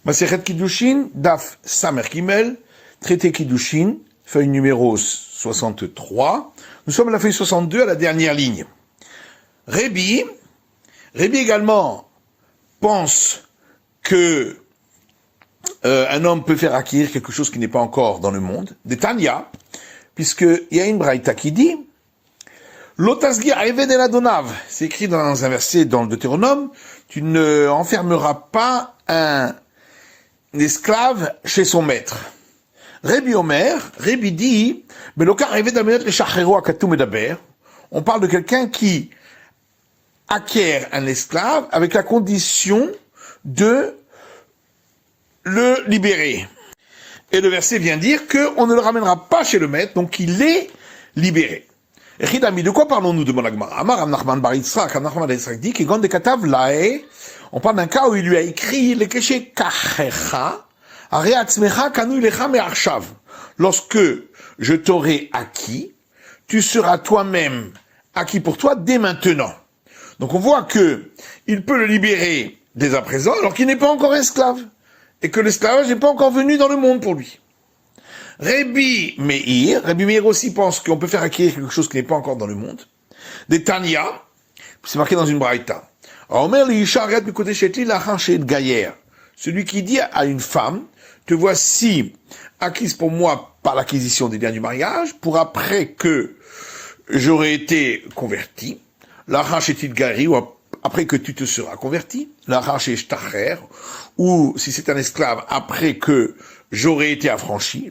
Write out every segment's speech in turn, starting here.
Masechet Kiddushin, Daf Samer Gimel, traité Kiddushin, feuille numéro 63. Nous sommes à la feuille 62, à la dernière ligne. Rébi également pense que un homme peut faire acquérir quelque chose qui n'est pas encore dans le monde. Des Tanya, puisqu'il y a une braïta qui dit Lotasgir Eved El Adonav, c'est écrit dans un verset dans le Deutéronome, tu ne enfermeras pas un esclave chez son maître. Rébi dit, on parle de quelqu'un qui acquiert un esclave avec la condition de le libérer. Et le verset vient dire qu'on ne le ramènera pas chez le maître, donc il est libéré. Echidami, de quoi parlons-nous de mon Agmara? Amar Rav Nachman bar Yitzchak, Rav Nachman bar Yitzchak dit, Kegon de Katav Lae, on parle d'un cas où il lui a écrit, le Keshe Kachecha, Are Atzmecha Kanu Lecha Me'arshav. Lorsque je t'aurai acquis, tu seras toi-même acquis pour toi dès maintenant. Donc on voit que il peut le libérer dès à présent, alors qu'il n'est pas encore esclave, et que l'esclavage n'est pas encore venu dans le monde pour lui. Rabbi Meir aussi pense qu'on peut faire acquérir quelque chose qui n'est pas encore dans le monde. Des Tanya, c'est marqué dans une braïta. Celui qui dit à une femme, te voici acquise pour moi par l'acquisition des biens du mariage, pour après que j'aurai été converti, ou après que tu te seras converti, ou si c'est un esclave, après que j'aurai été affranchi,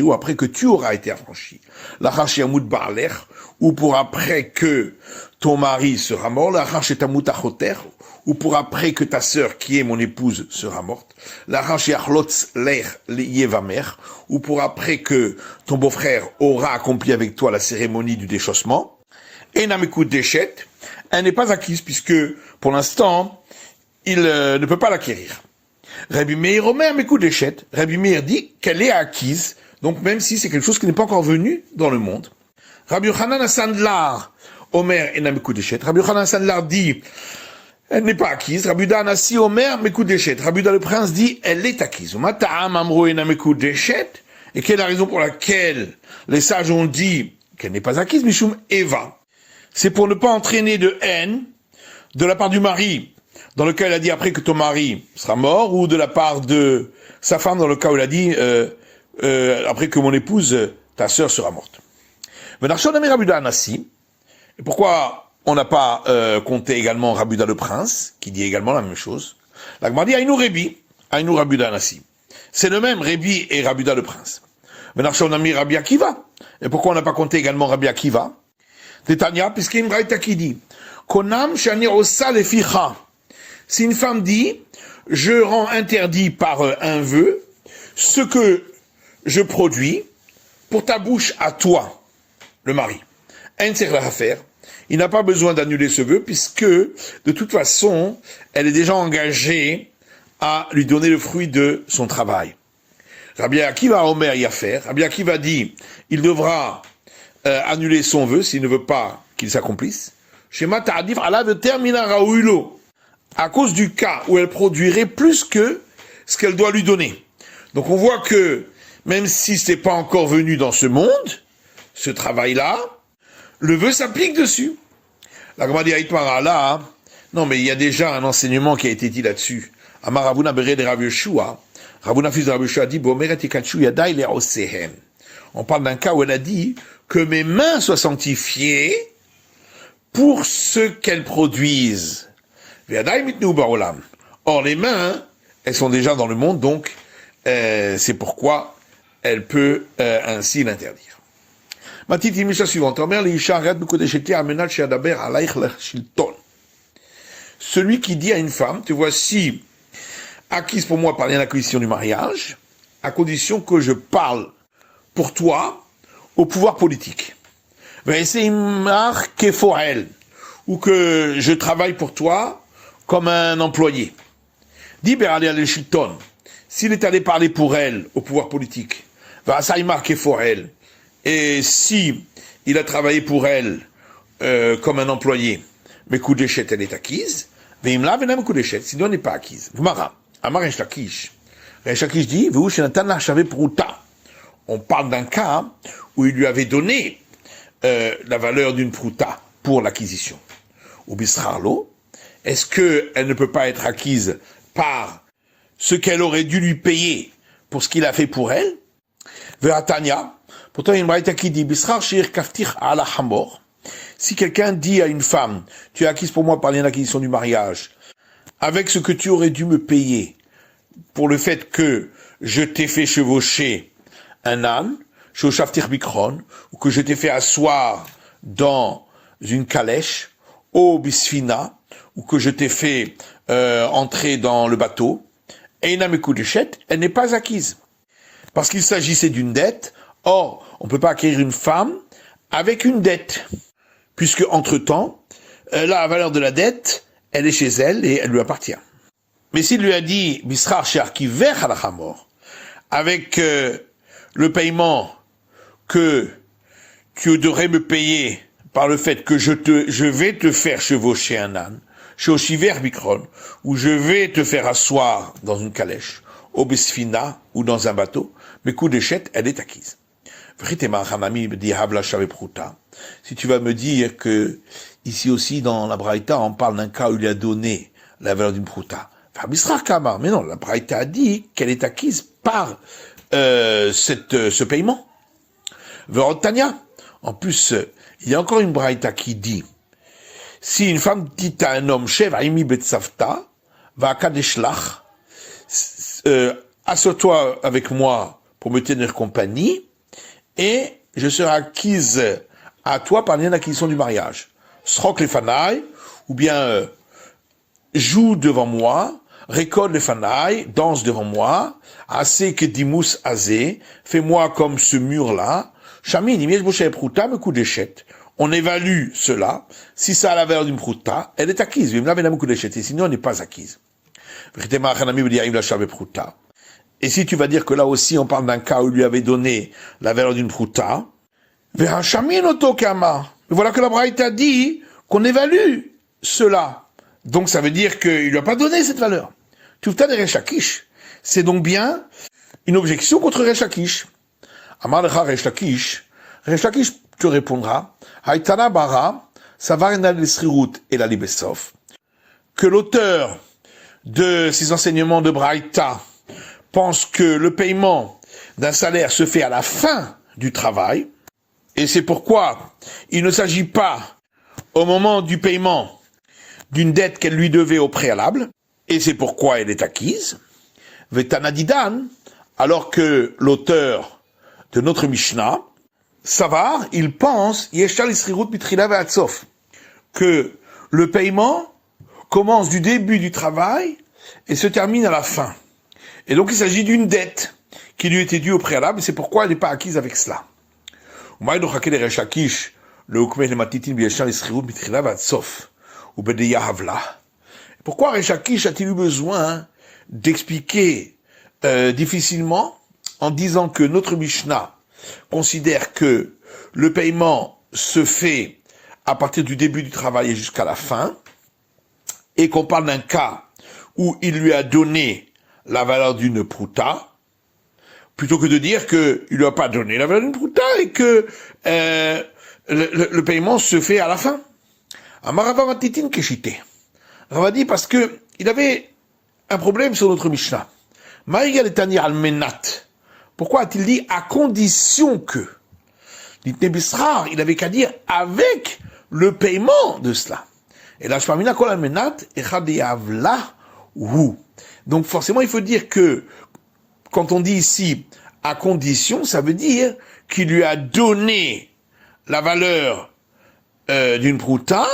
ou après que tu auras été affranchi, ou pour après que ton mari sera mort, ou pour après que ta sœur, qui est mon épouse, sera morte, ou pour après que ton beau-frère aura accompli avec toi la cérémonie du déchaussement, et Namekut Deshet, elle n'est pas acquise puisque, pour l'instant, il ne peut pas l'acquérir. Rabbi Meir Omer Mekud Deshet, Rabbi Meir dit qu'elle est acquise, donc même si c'est quelque chose qui n'est pas encore venu dans le monde. Rabbi Yochanan Asandlar Omer et Namekut Deshet, Rabbi Yochanan Asandlar dit elle n'est pas acquise. Rabbi Yuda Anassi Omer Mekud Deshet, Rabbi Yuda le Prince dit elle est acquise. Mata'am Amro et Namekut Deshet, et quelle est la raison pour laquelle les sages ont dit qu'elle n'est pas acquise? Mishum Eva. C'est pour ne pas entraîner de haine de la part du mari, dans le cas où il a dit après que ton mari sera mort, ou de la part de sa femme, dans le cas où il a dit après que mon épouse, ta sœur sera morte. Et pourquoi on n'a pas compté également Rabbi Yuda le Prince, qui dit également la même chose? La Gemara dit Aïnou Rebi, Aïnou Rabbi Yuda Anassi. C'est le même Rebi et Rabbi Yuda le Prince. Rabbi Akiva. Et pourquoi on n'a pas compté également Rabbi Akiva? Détania, puisqu'il y a une braïta qui dit Konam shani osa leficha. Si une femme dit je rends interdit par un vœu ce que je produis pour ta bouche à toi, le mari. Il n'a pas besoin d'annuler ce vœu puisque de toute façon elle est déjà engagée à lui donner le fruit de son travail. Rabbi Akiva Omer Yafer, Rabbi Akiva dit il devra annuler son vœu s'il ne veut pas qu'il s'accomplisse. Shema ta'adif alav termina raouilo. À cause du cas où elle produirait plus que ce qu'elle doit lui donner. Donc on voit que même si ce n'est pas encore venu dans ce monde, ce travail-là, le vœu s'applique dessus. La Gemara dit là, non mais il y a déjà un enseignement qui a été dit là-dessus. Amar Ravuna bere de Rav Yeshua, Ravuna fils de Rav Yeshua dit Bomeret ikachu yadai le osehen. On parle d'un cas où elle a dit que mes mains soient sanctifiées pour ce qu'elles produisent. Or, les mains, elles sont déjà dans le monde, donc c'est pourquoi elle peut ainsi l'interdire. Ma petite émission suivante. Celui qui dit à une femme, te voici acquise pour moi par l'acquisition du mariage, à condition que je parle pour toi au pouvoir politique. Ou que je travaille pour toi comme un employé. S'il est allé parler pour elle au pouvoir politique, et si il a travaillé pour elle comme un employé, mais coup d'échette, elle est acquise, sinon elle n'est pas acquise. Amar Resh Lakish. Resh Lakish dit, V'hu shenatan la shavé pruta. On parle d'un cas où il lui avait donné la valeur d'une pruta pour l'acquisition. Ou bisrarlo, est-ce qu'elle ne peut pas être acquise par ce qu'elle aurait dû lui payer pour ce qu'il a fait pour elle? Ve'atanya, pourtant il y a une braïta qui dit, bisrar shir kaftir ala hamor. Si quelqu'un dit à une femme, tu es acquise pour moi par l'acquisition du mariage, avec ce que tu aurais dû me payer pour le fait que je t'ai fait chevaucher un âne, shoftir bikron, ou que je t'ai fait asseoir dans une calèche, au bisfina, ou que je t'ai fait entrer dans le bateau, et elle n'est pas acquise. Parce qu'il s'agissait d'une dette. Or, on ne peut pas acquérir une femme avec une dette. Puisque, entre-temps, la valeur de la dette, elle est chez elle et elle lui appartient. Mais s'il lui a dit, Bisrar Shar qui vers à la Hamor, avec le paiement que tu devrais me payer par le fait que je vais te faire chevaucher un âne, Shoshiver Bikron, où je vais te faire asseoir dans une calèche, au Besfina ou dans un bateau, mais coup d'échette, elle est acquise. Si tu vas me dire que ici aussi dans la Braïta, on parle d'un cas où il a donné la valeur d'une prouta. Mais non, la Braïta a dit qu'elle est acquise par ce paiement. Verotania. En plus, il y a encore une Braïta qui dit, si une femme dit à un homme, Shev Aimi Betsavta, va Kadeshlach, assure-toi avec moi pour me tenir compagnie, et je serai acquise à toi par lien d'acquisition du mariage. Srok les fanailles, ou bien joue devant moi, récolte les fanailles, danse devant moi, assez que dimus azé, fais-moi comme ce mur-là, chamin, imiège bouché prouta, me coup d'échette. On évalue cela, si ça a la valeur d'une prouta, elle est acquise, et sinon elle n'est pas acquise. Et si tu vas dire que là aussi on parle d'un cas où il lui avait donné la valeur d'une prouta, voilà que la Braïta dit qu'on évalue cela. Donc ça veut dire qu'il lui a pas donné cette valeur. Tufta de Resh Lakish. C'est donc bien une objection contre Resh Lakish. Amar lecha Resh Lakish. Resh Lakish te répondra, Haïtana bara, savarina l'esrirut et la libesov. Que l'auteur de ces enseignements de Braïta pense que le paiement d'un salaire se fait à la fin du travail, et c'est pourquoi il ne s'agit pas au moment du paiement d'une dette qu'elle lui devait au préalable, et c'est pourquoi elle est acquise. Vetanadidan, alors que l'auteur de notre Mishnah, Savar, il pense, Yeshal Isrirut Bitrila Ve'atsof, que le paiement commence du début du travail et se termine à la fin. Et donc il s'agit d'une dette qui lui était due au préalable, et c'est pourquoi elle n'est pas acquise avec cela. Pourquoi Resh Lakish a-t-il eu besoin d'expliquer difficilement en disant que notre Mishnah considère que le paiement se fait à partir du début du travail et jusqu'à la fin, et qu'on parle d'un cas où il lui a donné la valeur d'une prouta, plutôt que de dire qu'il lui a pas donné la valeur d'une prouta et que le paiement se fait à la fin. Amarava Matitin Keshite. Rava dit parce que il avait un problème sur notre Mishnah. Maïgal Etani Almenat. Pourquoi a-t-il dit à condition que? L'Itne Bisrar, il avait qu'à dire avec le paiement de cela. Et là, je parmina kol almenat echadeyavla hu. Donc forcément, il faut dire que quand on dit ici à condition, ça veut dire qu'il lui a donné la valeur d'une prouta,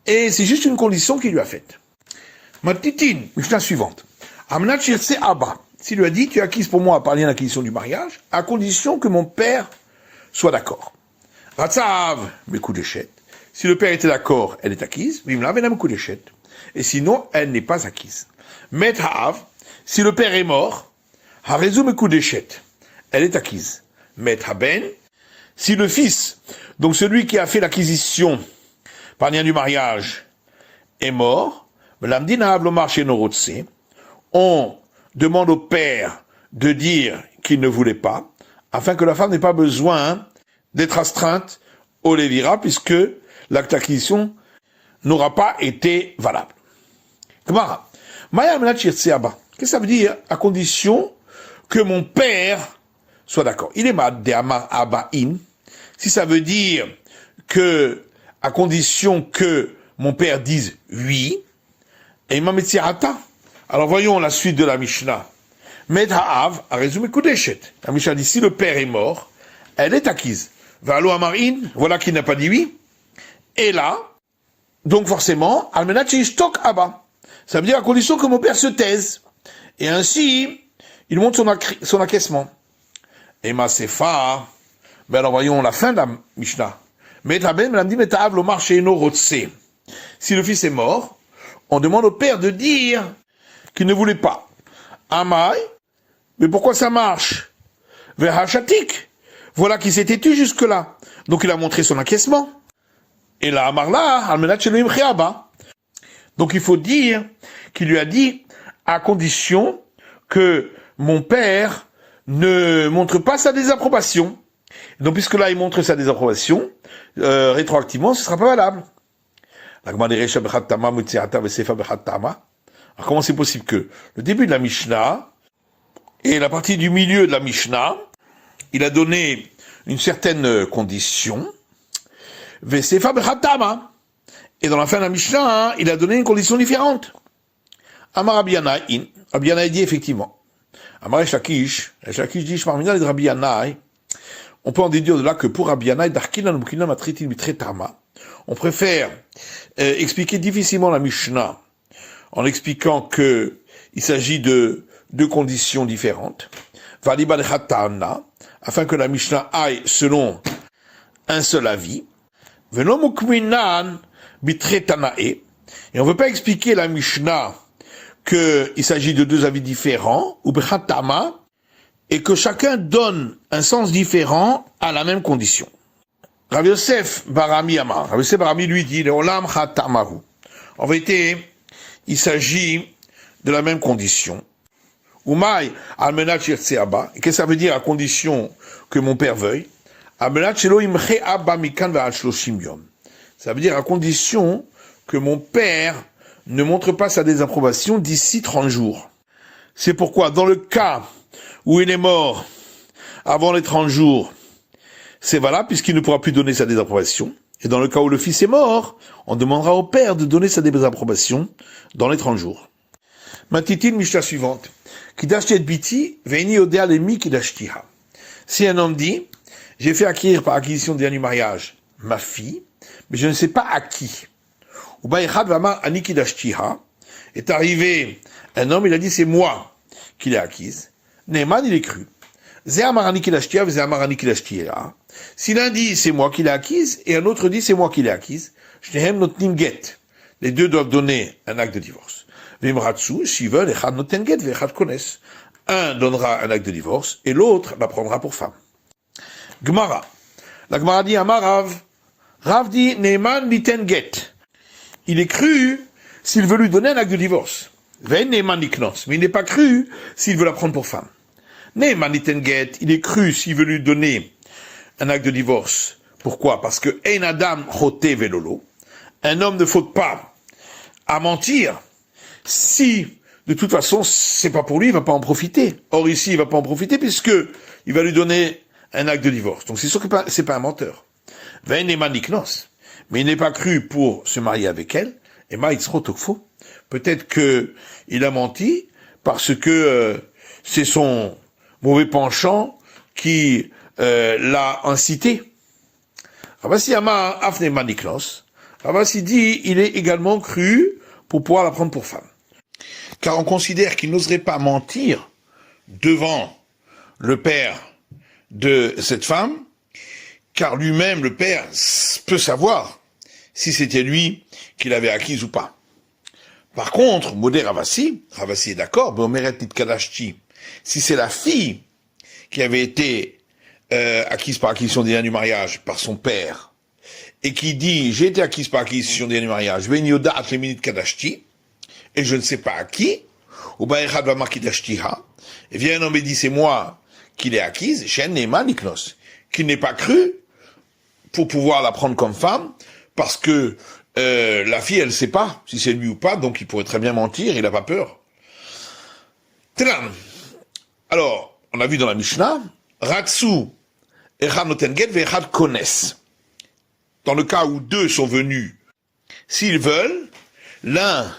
et c'est juste une condition qu'il lui a faite. Matitine, Mishnah suivante. Amnat shirse abba. S'il lui a dit, tu es acquise pour moi par lien d'acquisition du mariage, à condition que mon père soit d'accord. Ratzav, mes coups d'échette. Si le père était d'accord, elle est acquise. Vimla venam coups d'échette. Et sinon, elle n'est pas acquise. Met ha'av, si le père est mort, harezu mes coups d'échette. Elle est acquise. Met haben, si le fils, donc celui qui a fait l'acquisition par lien du mariage, est mort, on demande au père de dire qu'il ne voulait pas, afin que la femme n'ait pas besoin d'être astreinte au lévira, puisque l'acte d'acquisition n'aura pas été valable. Gemara. Qu'est-ce que ça veut dire à condition que mon père soit d'accord? Il est mad de amar abaim. Si ça veut dire que, à condition que mon père dise oui, et mametsiata. Alors voyons la suite de la Mishnah. Med ha'av a résumé kudeshet. La Mishnah dit si le père est mort, elle est acquise. Valo amarin, voilà qui n'a pas dit oui. Et là, donc forcément, almenat shishtok abba. Ça veut dire à condition que mon père se taise. Et ainsi, il monte son acquiescement. Et ma sefa, ben alors voyons la fin de la Mishnah. Metaben, madame dit, metaav lomar sheino rotse. Si le fils est mort, on demande au père de dire qu'il ne voulait pas. Amai, mais pourquoi ça marche? Verhachatik, voilà qu'il s'était tu jusque-là. Donc il a montré son acquiescement. Et là, Amarla, almenat sheloim cheaba. Donc il faut dire qu'il lui a dit à condition que mon père ne montre pas sa désapprobation. Donc puisque là il montre sa désapprobation, rétroactivement ce ne sera pas valable. Alors comment c'est possible que le début de la Mishnah et la partie du milieu de la Mishnah, il a donné une certaine condition, et dans la fin de la Mishnah, il a donné une condition différente. Amar Rabbi Yanaï, Rabbi Yanaï dit effectivement. Amar Eshlakish dit, Shmarmina et Rabbi Yanaï, on peut en déduire de là que pour Rabbi Yanaï, Darkinan Mukinan Matritin Mitretama, on préfère expliquer difficilement la Mishnah en expliquant que il s'agit de deux conditions différentes. Valiba Lechatana, afin que la Mishnah aille selon un seul avis. Venom Mukminan Bitretanae, et on ne veut pas expliquer la Mishnah qu'il s'agit de deux avis différents, ou Bechatama, et que chacun donne un sens différent à la même condition. Rav Yosef Barami Amar, Rav Yosef Barami lui dit, Leolam Chatamahu. En vérité, il s'agit de la même condition. Umay Almenat Shirtseaba, et qu'est-ce que ça veut dire à condition que mon père veuille? Almenat Shelo Imche Abba Mikan Ve'al Shloshim Yom. Ça veut dire à condition que mon père ne montre pas sa désapprobation d'ici 30 jours. C'est pourquoi, dans le cas où il est mort avant les 30 jours, c'est valable puisqu'il ne pourra plus donner sa désapprobation. Et dans le cas où le fils est mort, on demandera au père de donner sa désapprobation dans les 30 jours. Matitine Mishnah suivante. Kidashti et biti, veini odea lemi kidashtiha. Si un homme dit, j'ai fait acquérir par acquisition du mariage ma fille, mais je ne sais pas à qui. Est arrivé un homme, il a dit c'est moi qui l'ai acquise. Neyman, il est cru. Si l'un dit c'est moi qui l'ai acquise et un autre dit c'est moi qui l'ai acquise, les deux doivent donner un acte de divorce. Un donnera un acte de divorce et l'autre la prendra pour femme. Gemara. La Gemara dit à Marav, Rav dit Neyman liten get. Il est cru s'il veut lui donner un acte de divorce. Vein Neyman liknos, mais il n'est pas cru s'il veut la prendre pour femme. Neyman liten get, il est cru s'il veut lui donner un acte de divorce. Pourquoi? Parce que Ein Adam chote velolo. Un homme ne faute pas à mentir si de toute façon c'est pas pour lui, il va pas en profiter. Or ici il va pas en profiter puisque il va lui donner un acte de divorce. Donc c'est sûr que c'est pas un menteur. Vein Neyman liknos. Mais il n'est pas cru pour se marier avec elle, et faux. Peut-être que il a menti parce que c'est son mauvais penchant qui l'a incité. Ravasi Amar Afne Maniklos. Ravasi dit il est également cru pour pouvoir la prendre pour femme. Car on considère qu'il n'oserait pas mentir devant le père de cette femme, car lui-même, le père, peut savoir si c'était lui qui l'avait acquise ou pas. Par contre, Modé Ravasi est d'accord, Beomeret Nitkadashti, si c'est la fille qui avait été acquise par acquisition des liens du mariage par son père, et qui dit, j'ai été acquise par acquisition des liens du mariage, Venyoda Atleminit Kadashti, et je ne sais pas à qui, ou Baïchad va marquer d'Ashtira, et vient un homme et dit, c'est moi qui l'ai acquise, Shen Neman Niknos, qui n'est pas cru pour pouvoir la prendre comme femme, parce que la fille, elle sait pas si c'est lui ou pas, donc il pourrait très bien mentir, il n'a pas peur. Tadam. Alors, on a vu dans la Mishnah, Ratsu, Echad Noten Get, Vechad Kones. Dans le cas où deux sont venus, s'ils veulent, l'un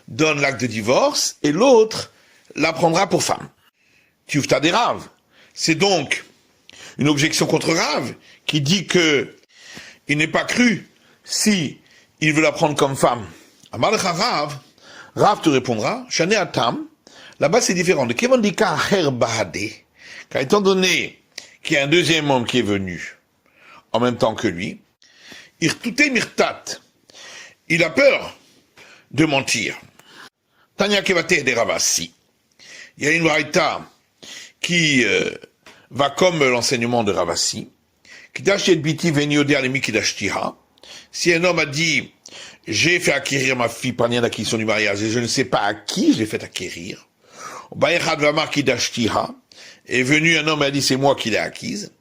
donne l'acte de divorce et l'autre la prendra pour femme. Tiufta des Rav. C'est donc une objection contre Rav qui dit que il n'est pas cru si il veut la prendre comme femme. Amalcha Rav, Rav te répondra, Shane Atam, là-bas c'est différent. De Kevandika Herbahade, car étant donné qu'il y a un deuxième homme qui est venu en même temps que lui, Irtute Mirtat, il a peur de mentir. Tanya Kevate de Ravasi. Il y a une braïta qui va comme l'enseignement de Ravasi. Si un homme a dit, j'ai fait acquérir ma fille par lien d'acquisition du mariage et je ne sais pas à qui je l'ai fait acquérir, est venu un homme et a dit, c'est moi qui l'ai acquise,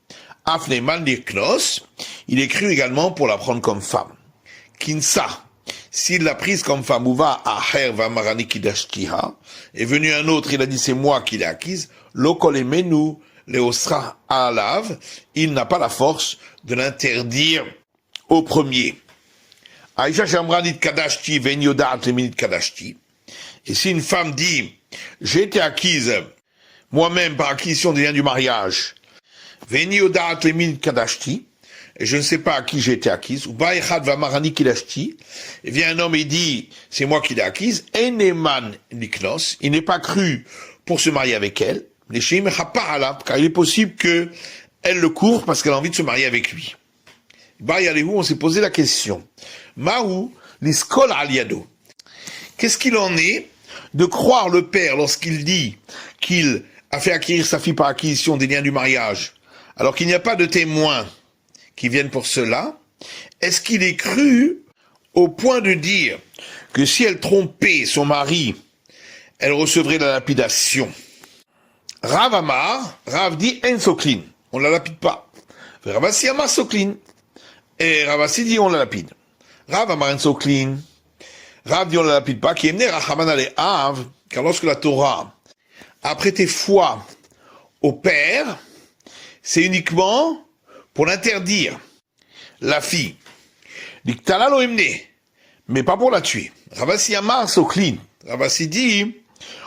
il est cru également pour la prendre comme femme. Kinsa, s'il l'a prise comme femme, ou va à Marani Kidashtiha, est venu un autre, il a dit, c'est moi qui l'ai acquise, Lokolemenu, Leosra Alav, il n'a pas la force de l'interdire au premier. Aïcha Shamranit Kadashti, Venyodat Leminit Kadashti. Et si une femme dit, j'ai été acquise, moi-même par acquisition des liens du mariage, Venyodat Leminit Kadashti, et je ne sais pas à qui j'ai été acquise, ou Baïchad Vamarani Kidashti, et vient un homme et dit, c'est moi qui l'ai acquise, Eneman Niknos, il n'est pas cru pour se marier avec elle, car il est possible que elle le court parce qu'elle a envie de se marier avec lui. On s'est posé la question. Maou, l'iskol aliado. Qu'est-ce qu'il en est de croire le père lorsqu'il dit qu'il a fait acquérir sa fille par acquisition des liens du mariage, alors qu'il n'y a pas de témoins qui viennent pour cela? Est-ce qu'il est cru au point de dire que si elle trompait son mari, elle recevrait la lapidation? Rav Amar, Rav dit en soklin, on la lapide pas. Ravasi Amar soklin, et Ravasi dit on la lapide. Rav Amar en soklin, Rav dit on la lapide pas, qui est mené Rachaman ale Av, car lorsque la Torah a prêté foi au père, c'est uniquement pour l'interdire. La fille, Diktala lo emne, mais pas pour la tuer. Ravasi Amar soklin, Ravasi dit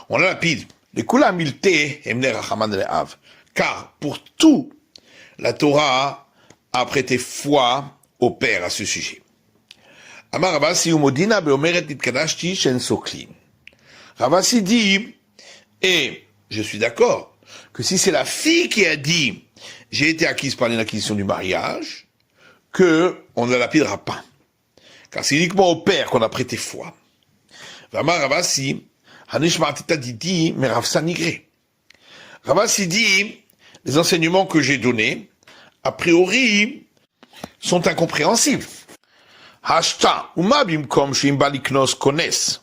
on la lapide. Car pour tout, la Torah a prêté foi au père à ce sujet. Ravasi dit, et je suis d'accord, que si c'est la fille qui a dit, j'ai été acquise par l'acquisition du mariage, que on ne la lapidera pas. Car c'est uniquement au père qu'on a prêté foi. Ravasi dit, mais Ravsa nigré. Ravasi dit, les enseignements que j'ai donnés, a priori, sont incompréhensibles. Hashta, umabim kom shimbaliknos connaissent.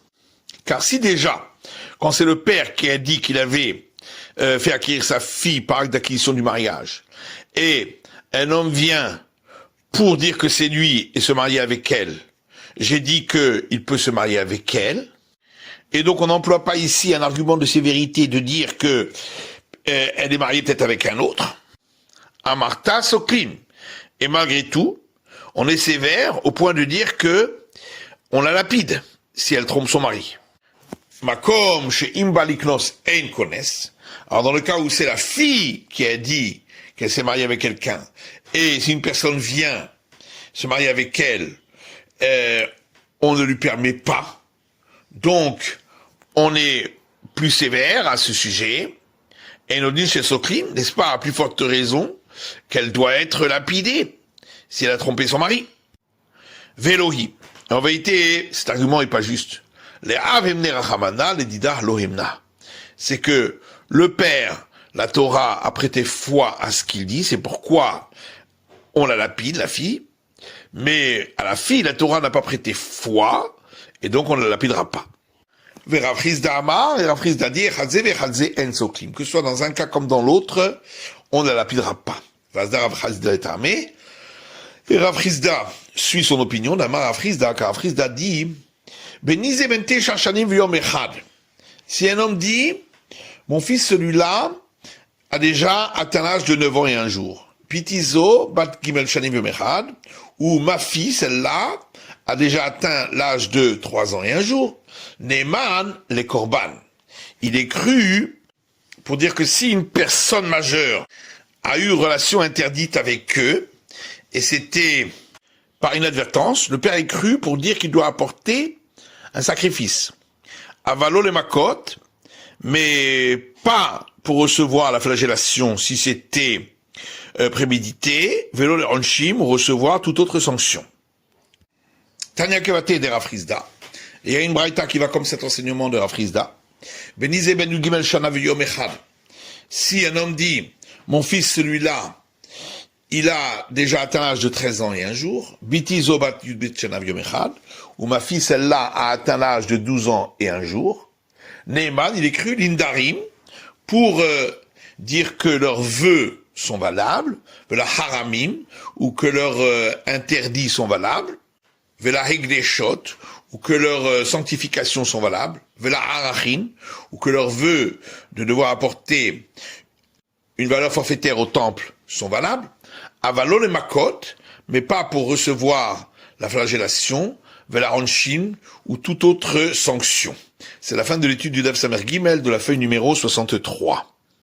Car si déjà, quand c'est le père qui a dit qu'il avait fait acquérir sa fille par acte d'acquisition du mariage, et un homme vient pour dire que c'est lui et se marier avec elle, j'ai dit qu'il peut se marier avec elle, et donc on n'emploie pas ici un argument de sévérité de dire que elle est mariée peut-être avec un autre. Amarta soklin. Et malgré tout, on est sévère au point de dire que on la lapide si elle trompe son mari. Makom chez Imbaliknos ein kones. Alors dans le cas où c'est la fille qui a dit qu'elle s'est mariée avec quelqu'un, et si une personne vient se marier avec elle, on ne lui permet pas. Donc, on est plus sévère à ce sujet, et nous dit chez Soklin, n'est-ce pas, à plus forte raison, qu'elle doit être lapidée, si elle a trompé son mari. Vélohi. En vérité, cet argument n'est pas juste. Les avemne rachamana, les didar lohemna. C'est que le père, la Torah, a prêté foi à ce qu'il dit, c'est pourquoi on la lapide, la fille, mais à la fille, la Torah n'a pas prêté foi, et donc on ne la lapidera pas. Rav Chizda Amar, et Rav Chizda dit, Echadze ve'echadze en soklim. Que ce soit dans un cas comme dans l'autre, on ne la lapidera pas. Vazda Rav Chizda est armé. Et Rav Chizda suit son opinion d'Amar Rav Chizda, car Rav Chizda dit, Benize bente shachanim v'yom echad. Si un homme dit, mon fils celui-là a déjà atteint l'âge de 9 ans et 1 jour. Pitizo bat gimel shanim v'yom echad. Ou ma fille, celle-là, a déjà atteint l'âge de 3 ans et 1 jour. Neman les korban. Il est cru pour dire que si une personne majeure a eu relation interdite avec eux, et c'était par inadvertance, le père est cru pour dire qu'il doit apporter un sacrifice. Avalo les makot, mais pas pour recevoir la flagellation si c'était prémédité, vélo le onshim, ou recevoir toute autre sanction. Tanya Kevate de Rav Chizda. Il y a une braïta qui va comme cet enseignement de Rav Chizda. Benize ben Gimel Shana v'yom echad. Si un homme dit, mon fils celui-là, il a déjà atteint l'âge de 13 ans et 1 jour, Biti zobat yudbit shana v'yom echad, ou ma fille celle-là a atteint l'âge de 12 ans et 1 jour, Neyman, il est cru l'indarim, pour dire que leurs vœux sont valables, la haramim, ou que leurs interdits sont valables, la hegdeshot, ou que leurs sanctifications sont valables, la harachin, ou que leurs vœux de devoir apporter une valeur forfaitaire au temple sont valables, avalo le makot, mais pas pour recevoir la flagellation, la onshin, ou toute autre sanction. C'est la fin de l'étude du Daf Samer Gimel de la feuille numéro 63.